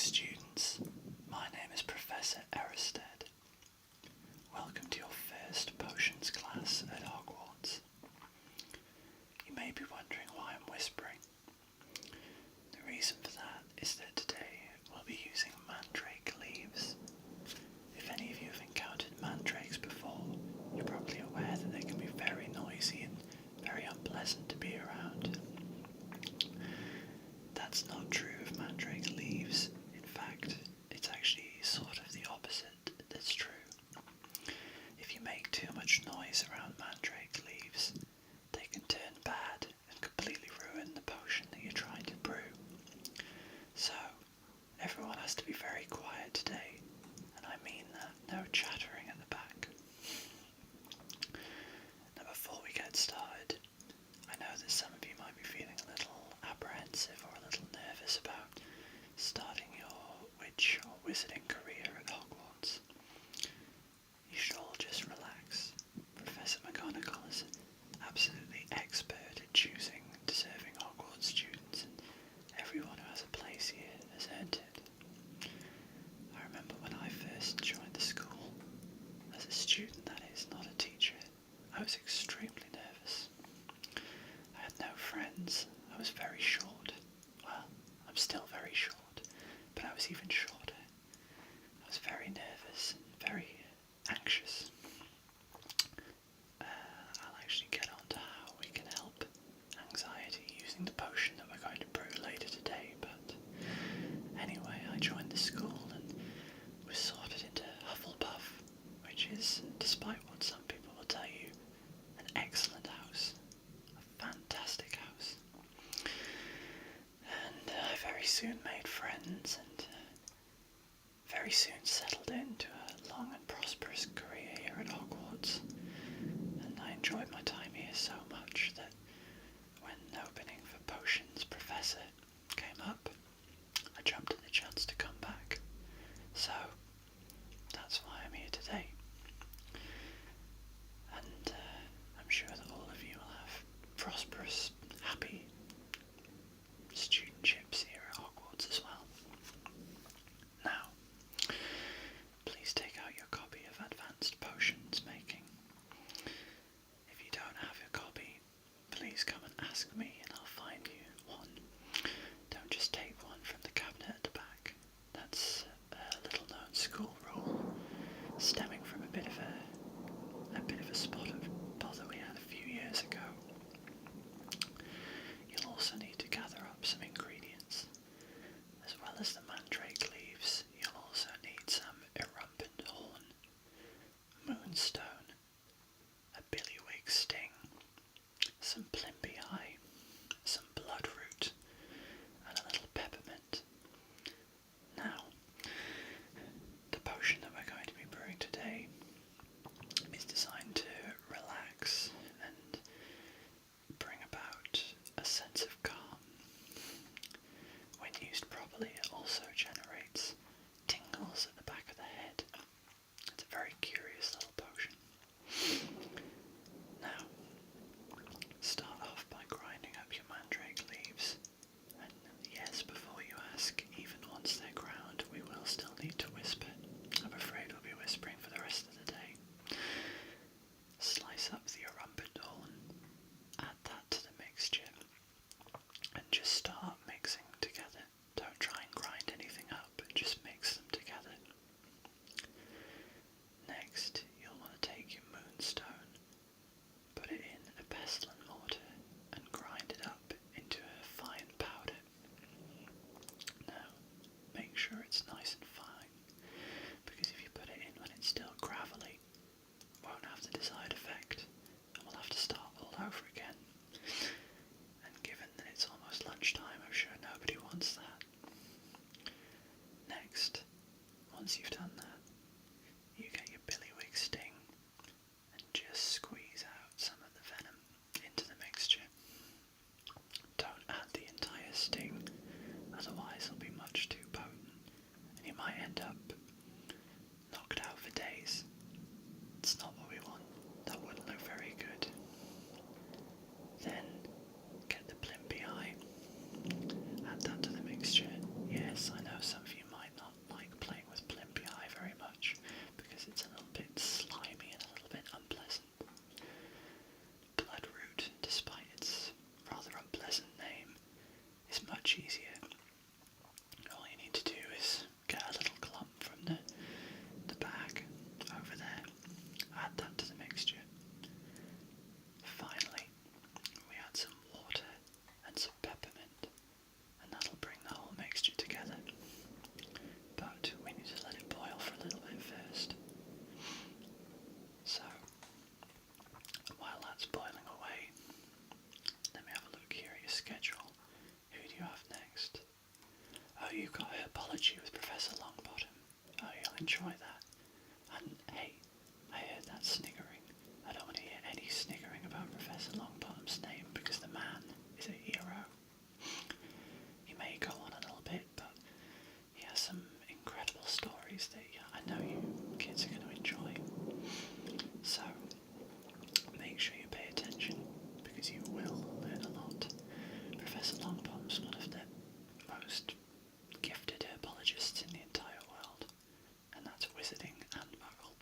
students, my name is Professor Aristed. Welcome to your first potions class at Hogwarts. You may be wondering why I'm whispering. The reason for that is that today we'll be using mandrake leaves. If any of you have encountered mandrakes before, you're probably aware that they can be very noisy and very unpleasant to be around. That's not true of mandrake leaves. In fact, it's actually sort of the opposite that's true. If you make too much noise around mandrake leaves, they can turn bad and completely ruin the potion that you're trying to brew. So, everyone has to be very quiet today, and I mean that, no chattering at the back. Now before we get started, I know that some of you might be feeling a little apprehensive or a little nervous about starting your witch or wizarding career at Hogwarts. You should all just relax. Professor McGonagall is absolutely expert at choosing deserving Hogwarts students, and everyone who has a place here has earned it. I remember when I first joined the school, as a student that is, not a teacher, I was extremely nervous. I had no friends, I was very short. Well, I'm still very short, but I was even shorter. I was very nervous and very anxious. I'll actually get on to how we can help anxiety using the potion that we're going to brew later today, but anyway, I joined the school and was sorted into Hufflepuff, which is, despite what some people will tell you, an excellent house, a fantastic house. And I very soon made friends and very soon settled into a long and prosperous career here at Hogwarts. And I enjoyed my time here so much that when the opening for Potions Professor came up, I jumped at the chance to come back. So that's why I'm here today. And I'm sure that all of you will have prosperous, happy studentships here at Hogwarts as well. Now, please take out your copy of Advanced Potions Making. If you don't have your copy, please come and ask me and I'll find you one. Don't just take one from the cabinet at the back. That's a little known school rule stemming from a bit of a spot of bother we had a few years ago. You'll also need to gather up some ingredients. As well as the mandrake leaves, you'll also need some erumpent horn, moonstone, a billywig sting, some plimpy eye, some bloodroot, and a little peppermint. Now, the potion that we're going to be brewing today is designed to relax and bring about a sense of calm. When used properly, it also generates tingles at the back of the head. It's a very curious little potion. Now, start off by grinding up your mandrake leaves. And yes, before you ask, even once they're ground, we will still need to whisper. I'm afraid we'll be whispering for the rest of the day. Slice up the erumpent horn, add that to the mixture, and just start mixing together. Don't try and grind anything up, just mix them together. Next, you'll want to take your moonstone, put it in a pestle and mortar, and grind it up into a fine powder. Now, make sure it's nice and fine, because if you put it in when it's still gravelly, it won't have the desired effect, and we'll have to start all over again. And given that it's almost lunchtime, I'm sure nobody wants that. Next, once you've done that, you get your billywig sting and just squeeze out some of the venom into the mixture. Don't add the entire sting, otherwise it'll be much too potent and you might end up knocked out for days. It's not what we want. That wouldn't look very good. Then get the plimpy eye, add that to the mixture. Yes, I know some of you might enjoy that. And hey, I heard that sniggering. I don't want to hear any sniggering about Professor Longbottom's name because the man is a hero. He may go on a little bit, but he has some incredible stories that I know you kids are going to enjoy. So, make sure you pay attention because you will learn a lot. Professor Longbottom's one of the most gifted herbologists in the entire world, and that's wizarding and muggle.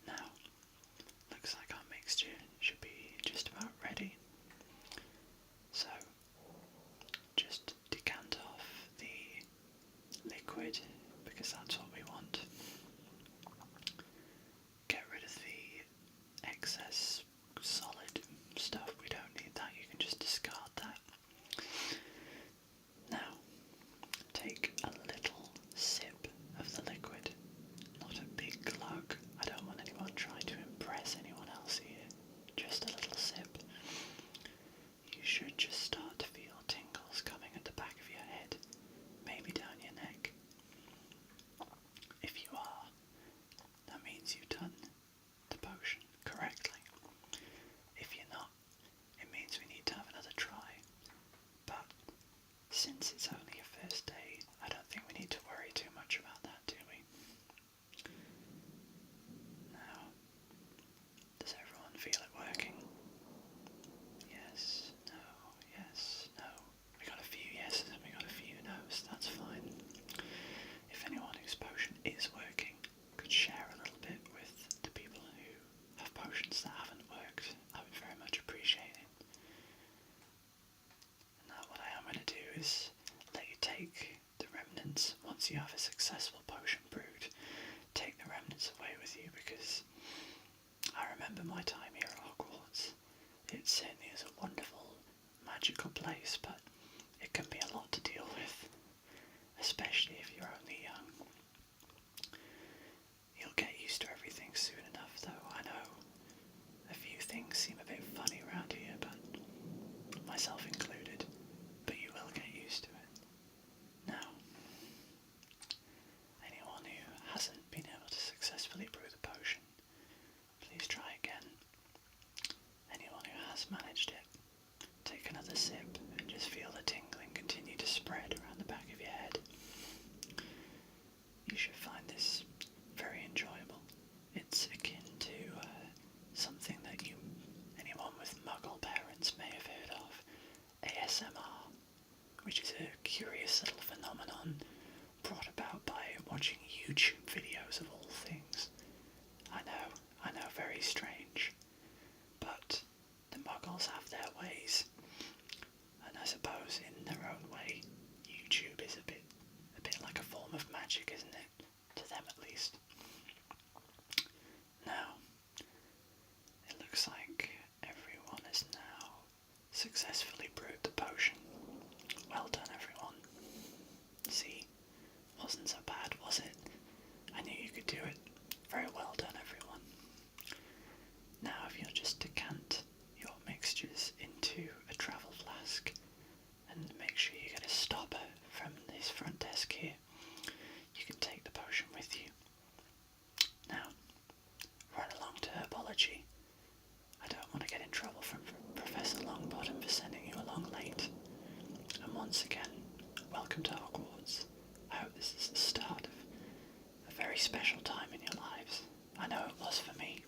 Now, looks like our mixture should be just about ready. So, just decant off the liquid because that's what we want. Get rid of the excess solid stuff, we don't need that, you can just discard that. Now, take a little sip of the liquid, not a big glug. I don't want anyone trying to impress anyone else here, just a little sip. You should just start to feel tingles coming at the back of your head, maybe down your neck. If you are, that means you've done the potion correctly. If you're not, it means we need to have another try. But since it's only your first day, I don't think we need to worry too much about that, do we? Now, does everyone feel it working? Yes, no, yes, no. We got a few yeses and we got a few no's, that's fine. If anyone whose potion is working could share a little bit with the people who have potions that haven't worked, I would very much appreciate it. Now what I am going to do is let you take the remnants, once you have a successful potion brewed, take the remnants away with you because I remember my time here at Hogwarts. It certainly is a wonderful, magical place, but it can be a lot to deal with, especially if you're only young. You'll get used to everything soon enough, though. I know a few things seem a bit funny around here, but myself included, but you will get used to it. Now, anyone who hasn't been able to successfully brew the potion, please try again. Anyone who has managed it, take another sip and just feel the tingling continue to spread around the back of your head. You should find this very enjoyable. It's akin to something that anyone with muggle parents may have heard of, ASMR, which is a curious little phenomenon brought about by watching YouTube videos of all things. I know, very strange, but the muggles have their ways, and I suppose in their own way, YouTube is a bit like a form of magic, isn't it? To them at least. Now, it looks like everyone has now successfully brewed the potion. Well done, everyone. See, wasn't so bad, was it? I knew you could do it. Very well done, everyone. Now if you'll just decant your mixtures into a travel flask and make sure you get a stopper from this front desk here, you can take the potion with you. Now, run along to herbology. I don't want to get in trouble from Professor Longbottom for sending you along late. And once again, welcome to Hogwarts. I hope this is the start of a very special time in your lives. I know it was for me.